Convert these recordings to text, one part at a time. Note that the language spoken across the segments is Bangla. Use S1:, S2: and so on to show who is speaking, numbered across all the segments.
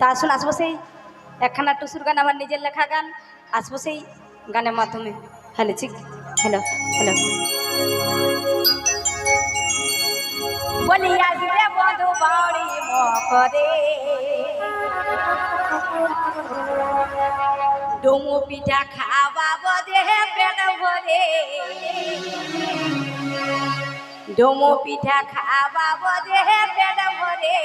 S1: তা আসুন আসবো সেই একখানা টুসুর গান আমার নিজের লেখা গান আসবো সেই গানের মাধ্যমে। হ্যালো ঠিক হ্যালো হ্যালো বলি আসবে বন্ধু বাড়ি মকরে ডুমু পিঠা খাওয়া বদে পেট ভরে ডুমু পিঠা খাওয়া বদে পেট ভরে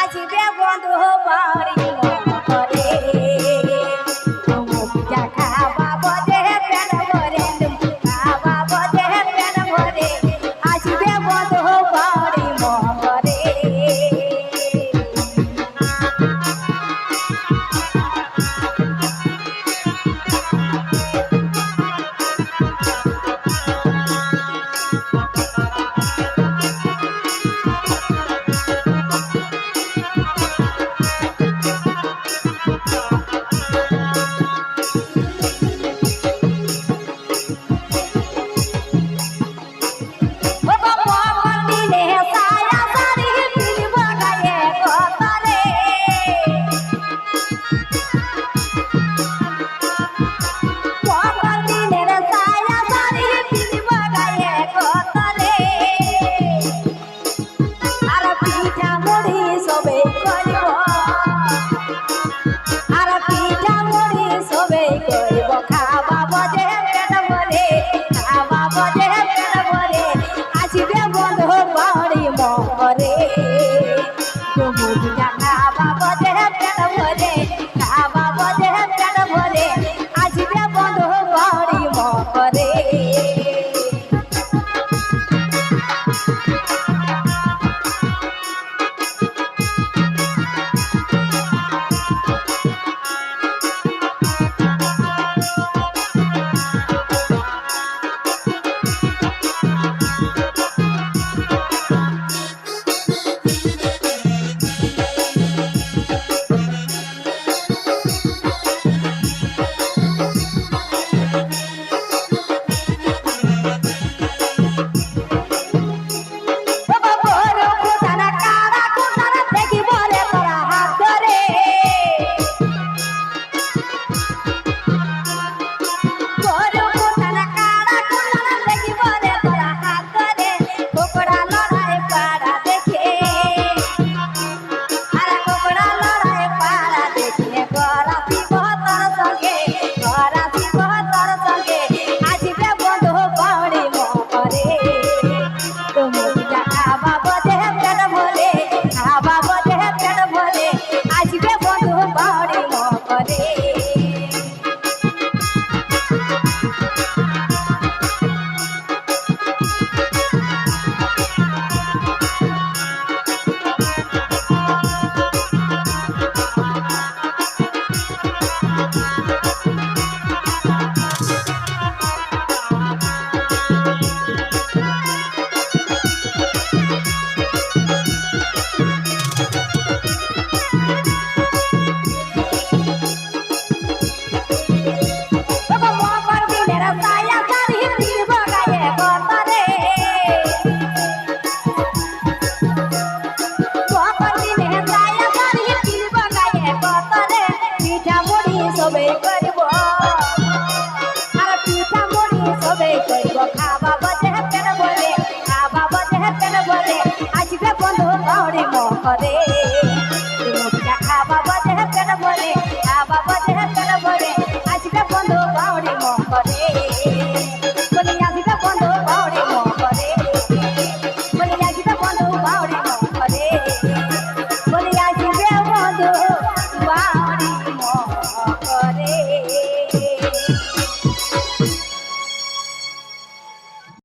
S1: আসবে বন্ধু বাড়ি মকরে ডুমু পিঠা খাওয়া বদে পেট ভরে খাওয়া বদে পেট ভরে আসবে বন্ধু বাড়ি মকরে